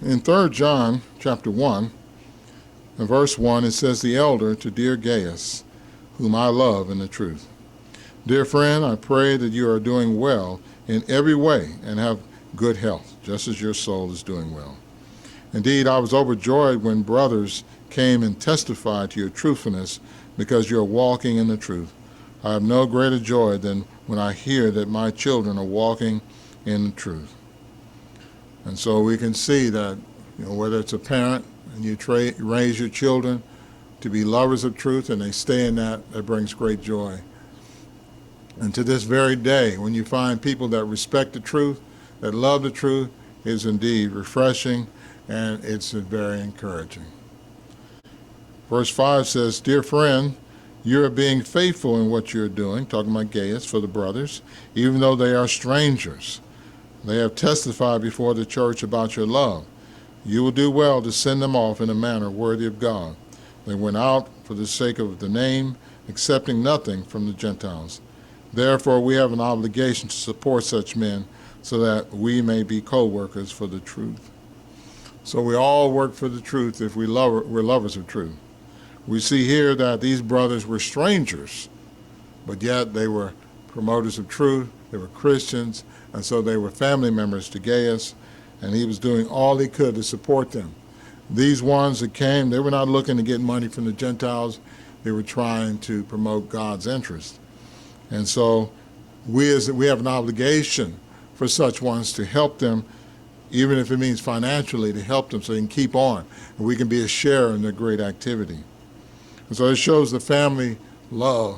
in 3 John chapter 1, in verse 1, it says, "The elder to dear Gaius, whom I love in the truth. Dear friend, I pray that you are doing well in every way and have good health, just as your soul is doing well. Indeed, I was overjoyed when brothers came and testified to your truthfulness because you are walking in the truth. I have no greater joy than when I hear that my children are walking in the truth." And so we can see that, whether it's a parent and you raise your children to be lovers of truth and they stay in that, that brings great joy. And to this very day, when you find people that respect the truth, that love the truth, is indeed refreshing and it's very encouraging. Verse 5 says, "Dear friend, you are being faithful in what you're doing," talking about Gaius, for the brothers, "even though they are strangers. They have testified before the church about your love. You will do well to send them off in a manner worthy of God. They went out for the sake of the name, accepting nothing from the Gentiles. Therefore, we have an obligation to support such men so that we may be co-workers for the truth." So we all work for the truth if we're lovers of truth. We see here that these brothers were strangers, but yet they were promoters of truth, they were Christians, and so they were family members to Gaius, and he was doing all he could to support them. These ones that came, they were not looking to get money from the Gentiles, they were trying to promote God's interest. And so we have an obligation for such ones to help them, even if it means financially, to help them so they can keep on, and we can be a share in their great activity. And so it shows the family love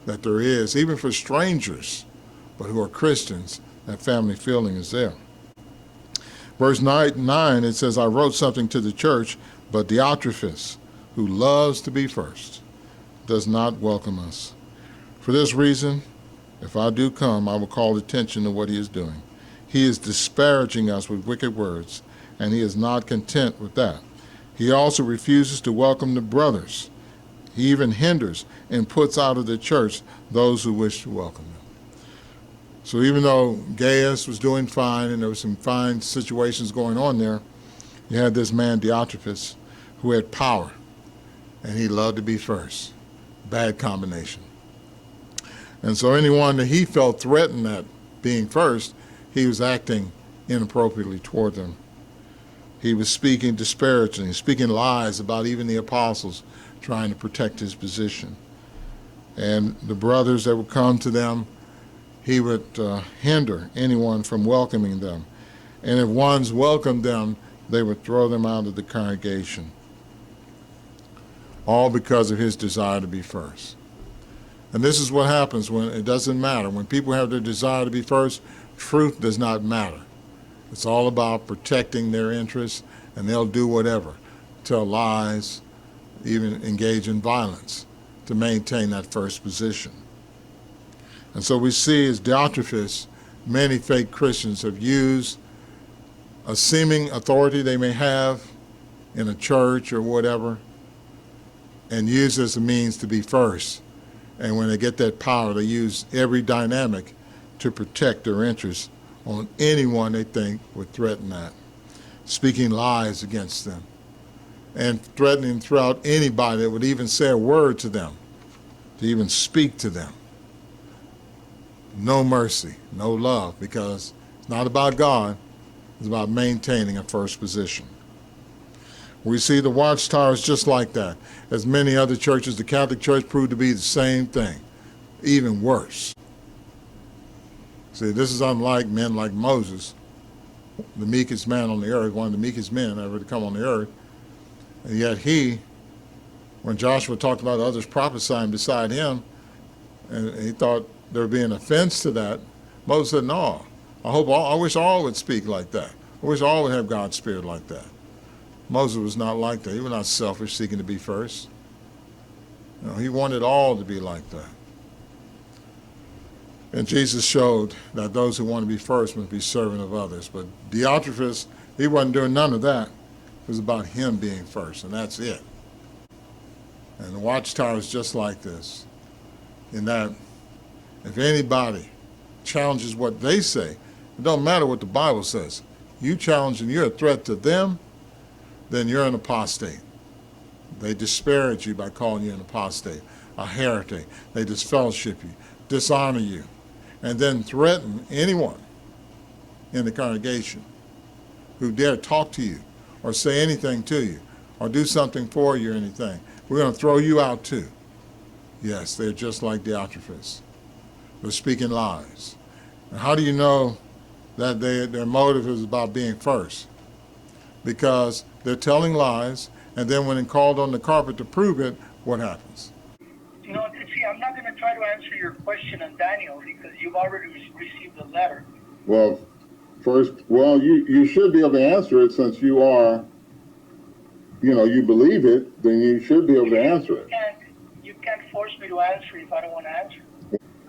that there is, even for strangers, but who are Christians, that family feeling is there. Verse 9, it says, "I wrote something to the church, but Diotrephes, who loves to be first, does not welcome us. For this reason, if I do come, I will call attention to what he is doing. He is disparaging us with wicked words, and he is not content with that. He also refuses to welcome the brothers. He even hinders and puts out of the church those who wish to welcome them." So even though Gaius was doing fine and there were some fine situations going on there, you had this man Diotrephes who had power, and he loved to be first. Bad combination. And so anyone that he felt threatened at being first, he was acting inappropriately toward them. He was speaking disparagingly, speaking lies about even the apostles, trying to protect his position. And the brothers that would come to them, he would hinder anyone from welcoming them. And if ones welcomed them, they would throw them out of the congregation. All because of his desire to be first. And this is what happens when it doesn't matter. When people have their desire to be first, truth does not matter. It's all about protecting their interests, and they'll do whatever, tell lies, even engage in violence to maintain that first position. And so we see as Diotrephes, many fake Christians have used a seeming authority they may have in a church or whatever, and use it as a means to be first. And when they get that power, they use every dynamic to protect their interests on anyone they think would threaten that, speaking lies against them, and threatening throughout anybody that would even say a word to them, to even speak to them. No mercy, no love, because it's not about God, it's about maintaining a first position. We see the Watchtower is just like that. As many other churches, the Catholic Church proved to be the same thing, even worse. See, this is unlike men like Moses, the meekest man on the earth, one of the meekest men ever to come on the earth. And yet he, when Joshua talked about others prophesying beside him, and he thought there would be an offense to that, Moses said, "No, I wish all would speak like that. I wish all would have God's Spirit like that." Moses was not like that. He was not selfish, seeking to be first. He wanted all to be like that. And Jesus showed that those who want to be first must be servant of others. But Diotrephes, he wasn't doing none of that. It was about him being first, and that's it. And the Watchtower is just like this, in that if anybody challenges what they say, it don't matter what the Bible says. You challenge and you're a threat to them, then you're an apostate. They disparage you by calling you an apostate, a heretic. They disfellowship you, dishonor you, and then threaten anyone in the congregation who dare talk to you or say anything to you or do something for you or anything. We're going to throw you out too. Yes, they're just like Diotrephes. They're speaking lies. And how do you know that their motive is about being first? Because they're telling lies, and then when called on the carpet to prove it, what happens? See, I'm not going to try to answer your question on Daniel because you've already received the letter. Well, you should be able to answer it since you are, you believe it, then you should be able to answer it. You can't force me to answer if I don't want to answer.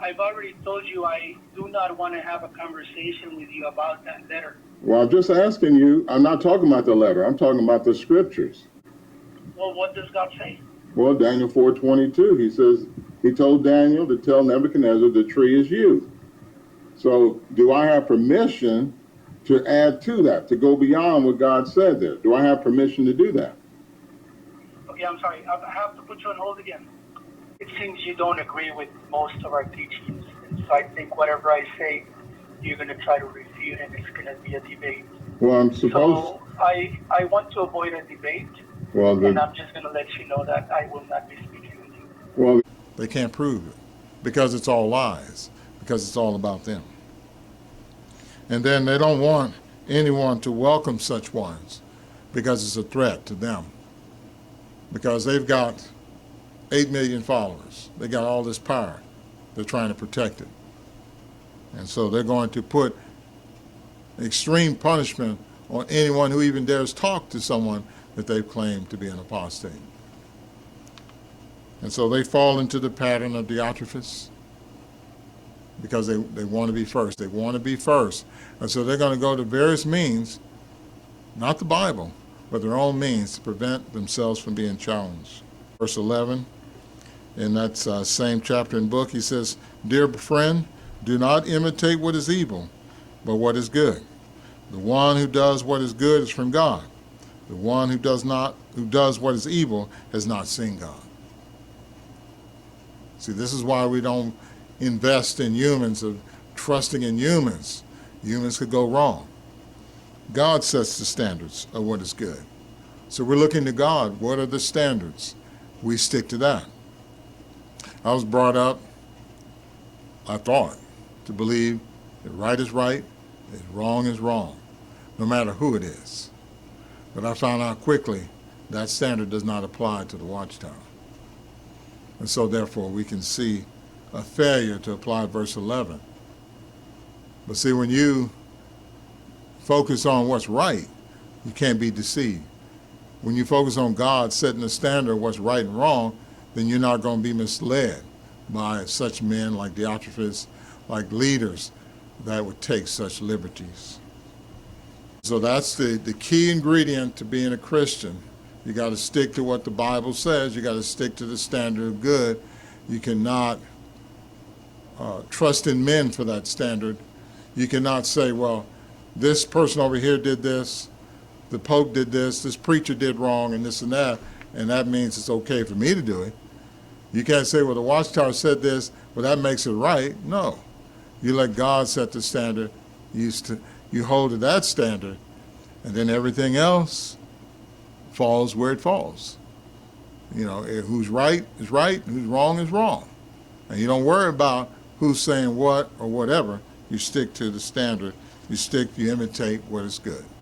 I've already told you I do not want to have a conversation with you about that letter. Well, I'm just asking you, I'm not talking about the letter, I'm talking about the scriptures. Well, what does God say? Well, Daniel 4:22, he says, he told Daniel to tell Nebuchadnezzar the tree is you. So do I have permission to add to that, to go beyond what God said there? Do I have permission to do that? Okay, I'm sorry. I have to put you on hold again. It seems you don't agree with most of our teachings, and so I think whatever I say, you're going to try to refute, and it's going to be a debate. Well, I'm supposed... So I want to avoid a debate, and I'm just going to let you know that I will not be speaking with you. Well, they can't prove it because it's all lies, because it's all about them. And then they don't want anyone to welcome such ones because it's a threat to them. Because they've got 8 million followers. They got all this power. They're trying to protect it. And so they're going to put extreme punishment on anyone who even dares talk to someone that they've claimed to be an apostate. And so they fall into the pattern of Diotrephes because they want to be first. They want to be first. And so they're going to go to various means, not the Bible, but their own means to prevent themselves from being challenged. Verse 11, in that same chapter and book, he says, "Dear friend, do not imitate what is evil, but what is good. The one who does what is good is from God. The one who does what is evil has not seen God." See, this is why we don't invest in humans, of trusting in humans. Humans could go wrong. God sets the standards of what is good. So we're looking to God. What are the standards? We stick to that. I was brought up, I thought, to believe that right is right, that wrong is wrong, no matter who it is. But I found out quickly that standard does not apply to the Watchtower. And so therefore we can see a failure to apply verse 11. But see, when you focus on what's right, you can't be deceived. When you focus on God setting the standard of what's right and wrong, then you're not going to be misled by such men like Diotrephes, like leaders that would take such liberties. So that's the key ingredient to being a Christian. You got to stick to what the Bible says. You got to stick to the standard of good. You cannot trust in men for that standard. You cannot say, well, this person over here did this, the Pope did this preacher did wrong, and this and that means it's okay for me to do it. You can't say, well, the Watchtower said this, well, that makes it right. No. You let God set the standard. You hold to that standard, and then everything else falls where it falls. Who's right is right, who's wrong is wrong. And you don't worry about who's saying what or whatever. You stick to the standard. You imitate what is good.